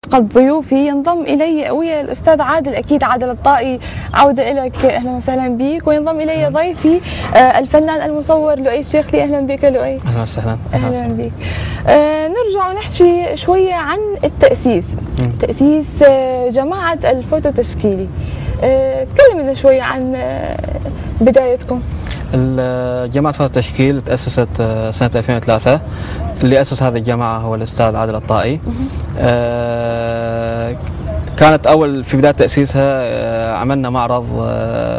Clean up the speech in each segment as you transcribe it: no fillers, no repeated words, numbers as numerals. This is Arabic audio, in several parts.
فقط ضيوفي. ينضم إلي ويا الأستاذ عادل، أكيد عادل الطائي، عودة لك، أهلا وسهلا بك. وينضم إلي ضيفي الفنان المصور لؤي الشيخلي. أهلا بك لؤي. أهلا وسهلا. أهلا بك. نرجع ونحكي شوية عن التأسيس. تأسيس جماعة الفوتو تشكيلي. تكلم لنا شوية عن بدايتكم. جماعة فوتو تشكيل تأسست سنة 2003. اللي أسس هذه الجماعة هو الأستاذ عادل الطائي. كانت أول في بداية تأسيسها عملنا معرض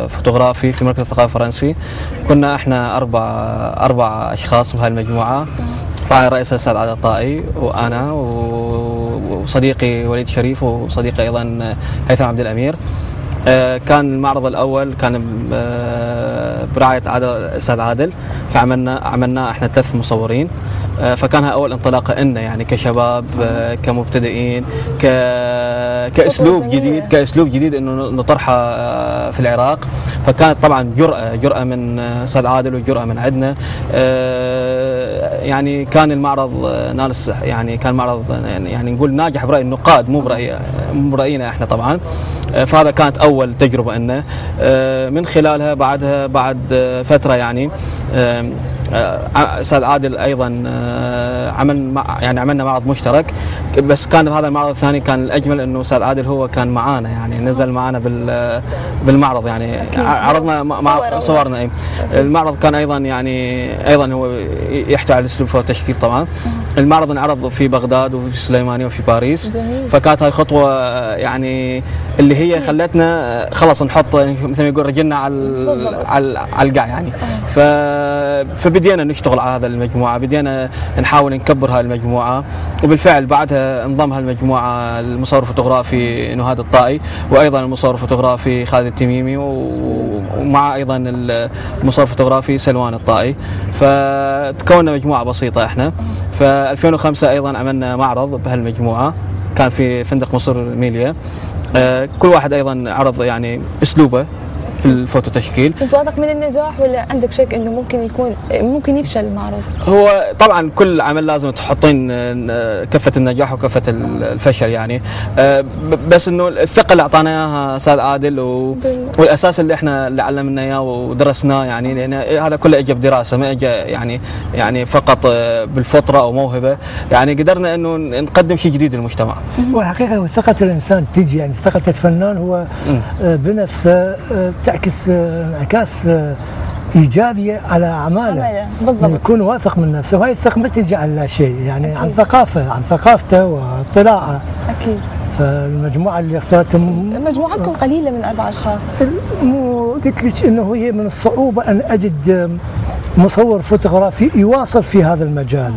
فوتوغرافي في مركز الثقافة الفرنسي. كنا احنا أربع أشخاص في هذه المجموعة. طبعا رئيس الأستاذ عادل الطائي وأنا وصديقي وليد شريف وصديقي أيضا هيثم عبد الأمير. كان المعرض الأول كان برعاية الأستاذ عادل، فعملنا احنا 3 مصورين. فكانها أول انطلاقة لنا يعني كشباب كمبتدئين كأسلوب جديد إنه نطرحه في العراق. فكانت طبعا جرأة من أستاذ عادل وجرأة من عندنا. يعني كان المعرض نالس، يعني كان معرض يعني نقول ناجح برأي النقاد، مو برأينا احنا طبعا. فهذا كانت أول تجربة لنا. من خلالها بعد فترة يعني أستاذ عادل أيضا عملنا معرض مشترك. بس كان هذا المعرض الثاني كان الأجمل إنه أستاذ عادل هو كان معانا، يعني نزل معانا بالمعرض، يعني عرضنا صورنا. المعرض كان أيضا هو يحتوي على أسلوب فوتو تشكيل طبعا. المعرض انعرض في بغداد وفي سليمانية وفي باريس. جميل. فكانت هاي خطوة يعني اللي هي خلتنا خلاص نحط مثل ما يقول رجلنا على القاع يعني. فبدينا نشتغل على هذا المجموعة، بدينا نحاول نكبر هاي المجموعة. وبالفعل بعدها انضم هالمجموعة المصور الفوتوغرافي نهاد الطائي، وأيضا المصور الفوتوغرافي خالد التميمي، ومع أيضا المصور الفوتوغرافي سلوان الطائي. فتكوننا مجموعة بسيطة احنا. ف 2005 أيضا عملنا معرض بهالمجموعة، كان في فندق مصر ميليا. كل واحد أيضا عرض يعني أسلوبه في الفوتو تشكيل. كنت واثق من النجاح ولا عندك شك انه ممكن يفشل المعرض؟ هو طبعا كل عمل لازم تحطين كفة النجاح وكفة الفشل يعني. بس انه الثقة اللي اعطانا اياها استاذ عادل والاساس اللي احنا علمنا اياه ودرسناه، يعني لان هذا كله اجى بدراسة، ما اجى يعني فقط بالفطرة او موهبة. يعني قدرنا انه نقدم شيء جديد للمجتمع. والحقيقة ثقة الانسان تجي، يعني ثقة الفنان هو بنفسه تعكس انعكاس ايجابيه على اعماله. بالضبط. يكون واثق من نفسه، وهي الثقه ما تجي عن لا شيء، يعني أكيد. عن ثقافته واطلاعه. اكيد. فالمجموعه اللي اختارتهم مجموعتكم قليله من 4 أشخاص. قلت لك انه هي من الصعوبه ان اجد مصور فوتوغرافي يواصل في هذا المجال،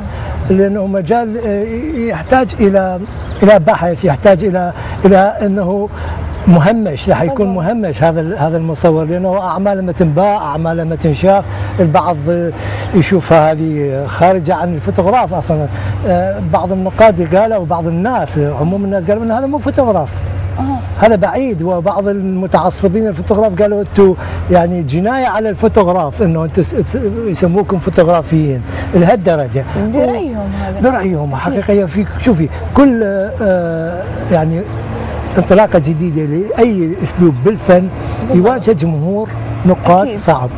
لانه مجال يحتاج الى بحث، يحتاج الى انه مهمش، راح يكون مهمش هذا المصور، لانه اعماله ما تنباع، اعماله ما تنشاف. البعض يشوفها هذه خارجه عن الفوتوغراف اصلا. بعض النقاد قالوا، وبعض الناس عموم الناس قالوا ان هذا مو فوتوغراف، هذا بعيد. وبعض المتعصبين الفوتوغراف قالوا انتم يعني جنايه على الفوتوغراف، انه انتم يسموكم فوتوغرافيين لهالدرجه. برايهم حقيقه. في شوفي كل يعني انطلاقه جديده لاي اسلوب بالفن يواجه جمهور نقاد. أكيد. صعب.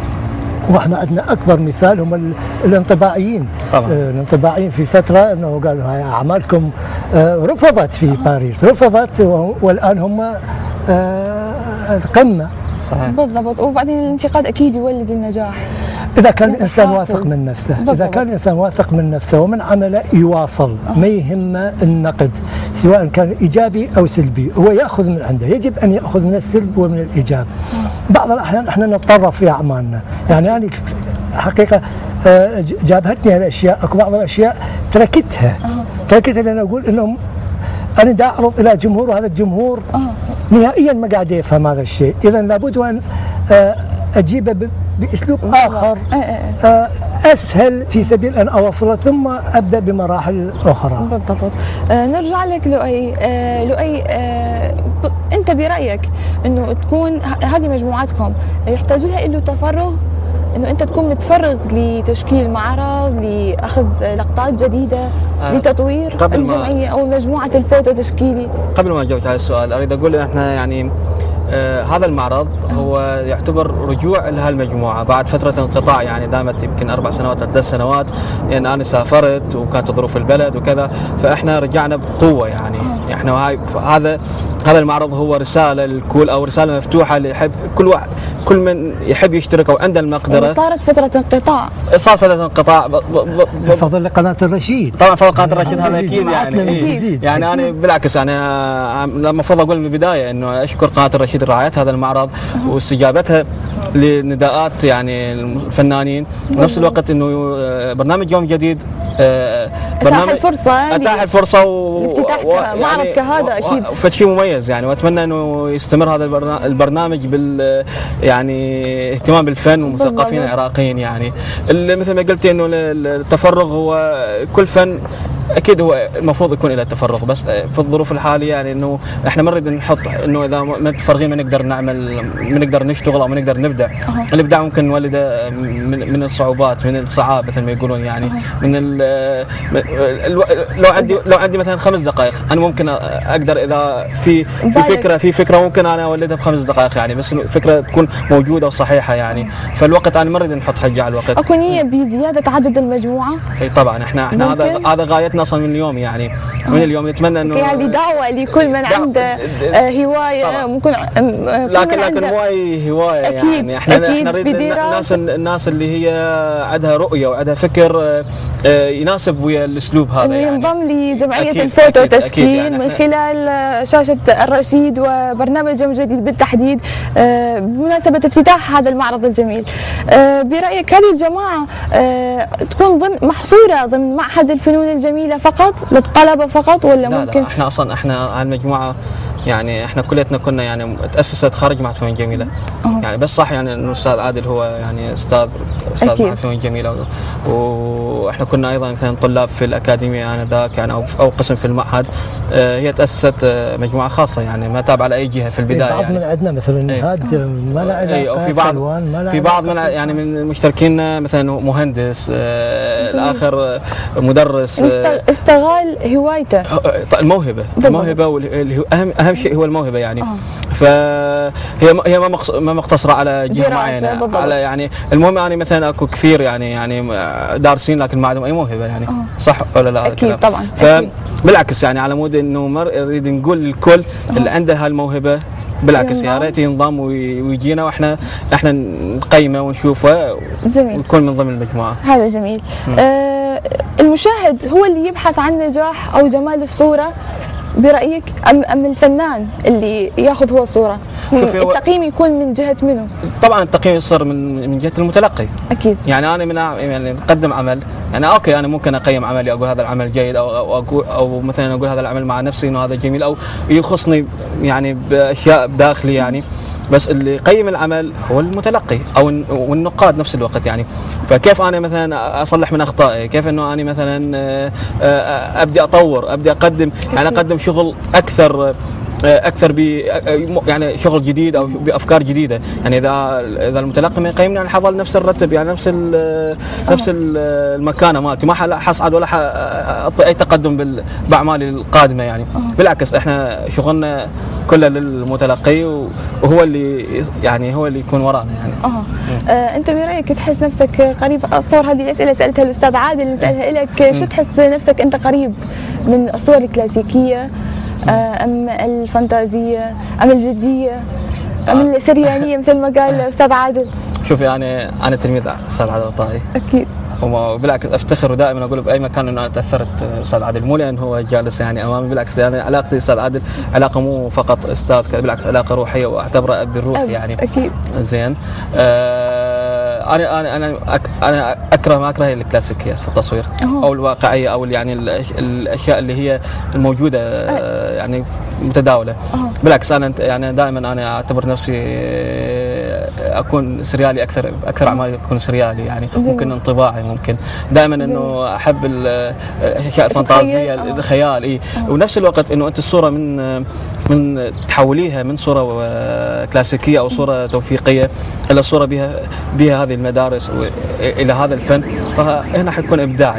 واحنا عندنا اكبر مثال هم الانطباعيين طبعا. الانطباعيين في فتره انه قالوا هاي اعمالكم رفضت في باريس، رفضت، والان هم القمه. صحيح. بالضبط. وبعدين الانتقاد اكيد يولد النجاح اذا كان الانسان واثق من نفسه. بالضبط. اذا كان الانسان واثق من نفسه ومن عمله يواصل. ما يهمه النقد سواء كان ايجابي او سلبي، هو ياخذ من عنده، يجب ان ياخذ من السلب ومن الايجاب. بعض الاحيان احنا نتطرف في اعمالنا، يعني انا حقيقه جابهتني هالاشياء، اكو بعض الاشياء تركتها لان اقول انه انا دا اعرض الى جمهور، وهذا الجمهور نهائيا ما قاعد يفهم هذا الشيء، اذا لابد ان اجيبه باسلوب اخر اسهل في سبيل ان اوصله، ثم ابدا بمراحل اخرى. بالضبط. نرجع لك لؤي. لؤي، انت برايك انه تكون هذه مجموعتكم يحتاج لها له تفرغ انه انت تكون متفرغ لتشكيل معرض، لاخذ لقطات جديده، لتطوير الجمعيه او مجموعه الفوتو تشكيلي؟ قبل ما اجاوب على السؤال اريد اقول احنا يعني هذا المعرض هو يعتبر رجوع لها المجموعه بعد فتره انقطاع، يعني دامت يمكن 4 سنوات أو 3 سنوات، لان انا سافرت وكانت ظروف البلد وكذا، فاحنا رجعنا بقوه يعني. احنا هذا المعرض هو رساله للكل، او رساله مفتوحه ليحب كل من يحب يشترك او عنده المقدره. يعني صارت فتره انقطاع، صار فتره انقطاع بفضل قناه الرشيد. طبعا فضل قناه الرشيد هذا اكيد يعني. يعني انا بالعكس انا المفروض اقول من البدايه انه اشكر قناه الرشيد رعاية هذا المعرض واستجابتها لنداءات يعني الفنانين، بنفس الوقت انه برنامج يوم جديد اتاح الفرصه لافتتاح معرض كهذا اكيد فشيء مميز يعني. واتمنى انه يستمر هذا البرنامج يعني اهتمام بالفن والمثقفين العراقيين يعني. مثل ما قلتي انه التفرغ هو كل فن اكيد هو المفروض يكون له تفرغ، بس في الظروف الحاليه يعني انه احنا ما نريد نحط انه اذا متفرغين ما نقدر نعمل، ما نقدر نشتغل او ما نقدر نبدع. الابداع ممكن نولده من الصعوبات، من الصعاب مثل ما يقولون يعني. من لو عندي مثلا 5 دقائق انا ممكن اقدر اذا في فكره ممكن انا اولدها ب5 دقائق يعني، بس الفكره تكون موجوده وصحيحه يعني. فالوقت انا ما نريد نحط حجه على الوقت. اكو نيه بزياده عدد المجموعه؟ اي طبعا احنا هذا غايتنا اصلا من اليوم يعني. من اليوم نتمنى انه يعني دعوه لكل من عنده هوايه ممكن لكن مو اي هوايه يعني. احنا نريد الناس اللي هي عندها رؤيه وعندها فكر يناسب ويا الاسلوب هذا انه يعني. ينضم لجمعيه الفوتو تشكيل يعني من خلال شاشه الرشيد وبرنامج يوم جديد بالتحديد بمناسبه افتتاح هذا المعرض الجميل. برايك هذه الجماعه تكون محصوره ضمن معهد الفنون الجميله فقط للطلبه فقط، ولا ممكن؟ لا احنا المجموعه يعني احنا كليتنا كنا يعني تاسست خارج معهد فنون جميله يعني. بس صح يعني انه الاستاذ عادل هو يعني استاذ معهد فنون جميله، واحنا كنا ايضا مثلا طلاب في الاكاديميه انذاك يعني او قسم في المعهد. هي تاسست مجموعه خاصه يعني ما تابعه لاي جهه في البدايه. بعض يعني من عندنا مثلا نهاد ما له علاقه، في بعض من يعني من المشتركين مثلا مهندس، الاخر مدرس استغل هوايته، الموهبه اهم شيء هو الموهبه يعني. فهي ما مقتصره على جهه معينه، على يعني المهم يعني مثلا اكو كثير يعني دارسين لكن ما عندهم اي موهبه يعني. صح ولا لا؟ اكيد طبعا. فبالعكس يعني على مود انه نريد نقول للكل اللي عنده هالموهبه بالعكس يا ريت ينضم ويجينا واحنا نقيمه ونشوفه ويكون من ضمن المجموعه. هذا جميل. المشاهد هو اللي يبحث عن نجاح او جمال الصوره برأيك أم الفنان اللي ياخذ هو الصورة؟ التقييم يكون من جهة منه؟ طبعا التقييم يصير من جهة المتلقي أكيد. يعني أنا يعني بقدم عمل يعني أوكي أنا ممكن أقيم عملي أقول هذا العمل جيد أو مثلا أقول هذا العمل مع نفسي إنه هذا جميل أو يخصني يعني بأشياء بداخلي يعني. بس اللي يقيم العمل هو المتلقي او والنقاد نفس الوقت يعني. فكيف انا مثلا اصلح من اخطائي، كيف انه انا مثلا ابدي اطور، ابدي اقدم يعني اقدم شغل اكثر يعني شغل جديد او بافكار جديده يعني. اذا المتلقي ما يقيمني انا حظل نفس الرتب يعني نفس المكانه مالتي، ما حصعد ولا اعطي اي تقدم باعمالي القادمه يعني. بالعكس احنا شغلنا كله للمتلقي وهو اللي يعني هو اللي يكون ورانا يعني. انت برايك تحس نفسك قريب؟ اتصور هذه الاسئله سالتها الاستاذ عادل نسالها لك. شو تحس نفسك انت قريب من الصور الكلاسيكيه ام الفانتازيه ام الجديه ام السرياليه مثل ما قال الاستاذ عادل؟ شوفي انا تلميذ الاستاذ عادل الطائي اكيد، وبالعكس افتخر ودائما اقول باي مكان انه انا تاثرت استاذ عادل، مو لان هو جالس يعني امامي، بالعكس يعني علاقتي استاذ عادل علاقه مو فقط استاذ، بالعكس علاقه روحيه واعتبره ابي الروحي يعني. اكيد. زين. انا اكره ما اكره الكلاسيكيه في التصوير او الواقعيه او يعني الاشياء اللي هي الموجوده يعني متداوله. بالعكس انا يعني دائما انا اعتبر نفسي اكون سريالي اكثر اعمالي اكون سريالي يعني. ممكن انطباعي، ممكن دائما انه احب الاشياء الفانتازيه الخيال ونفس الوقت انه انت الصوره من تحوليها من صوره كلاسيكيه او صوره توثيقيه الى صوره بها هذه المدارس الى هذا الفن، فهنا حيكون ابداع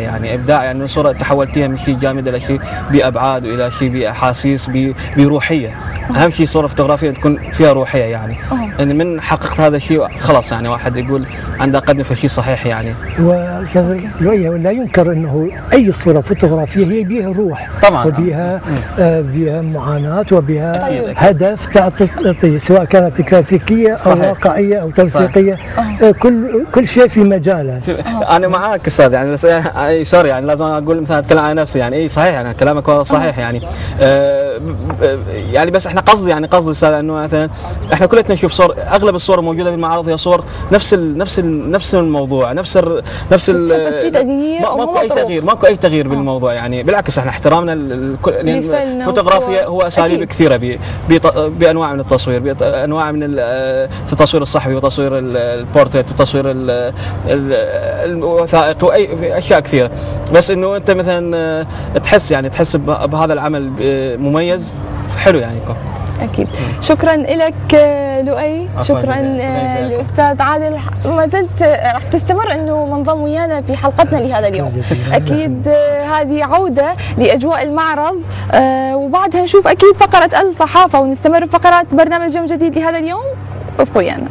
يعني صوره تحولتيها من شيء جامد الى شيء بابعاد والى شيء باحاسيس بروحيه. اهم شيء صوره فوتوغرافيه تكون فيها روحيه يعني ان من حققت هذا الشيء خلاص يعني واحد يقول عنده قدم في شيء صحيح يعني. واستاذ لؤي ولا ينكر انه اي صوره فوتوغرافيه هي بها روح طبعا وبها بها معاناه وبها هدف تعطي سواء كانت كلاسيكيه او واقعيه او توثيقيه، كل شيء في مجاله. انا معاك استاذ يعني بس سوري يعني لازم اقول مثلا اتكلم عن نفسي يعني اي صحيح يعني كلامك صحيح يعني يعني بس احنا قصدي استاذ انه مثلا احنا كلنا نشوف صور، اغلب الصور الموجوده في المعارض هي صور نفس الموضوع نفس ماكو اي تغيير بالموضوع يعني. بالعكس احنا احترامنا الفوتوغرافيا هو اساليب كثيره بانواع من التصوير، بانواع من التصوير الصحفي وتصوير البورتريت وتصوير الوثائق واي اشياء كثيره، بس انه انت مثلا تحس بهذا العمل مميز حلو يعني يكون. أكيد. شكرا لك لؤي، شكرا لأستاذ عادل. ما زلت راح تستمر أنه منضم ويانا في حلقتنا لهذا اليوم. أكيد هذه عودة لأجواء المعرض، وبعدها نشوف أكيد فقرة الصحافة ونستمر بفقرات برنامج يوم جديد لهذا اليوم. ابقوا ويانا.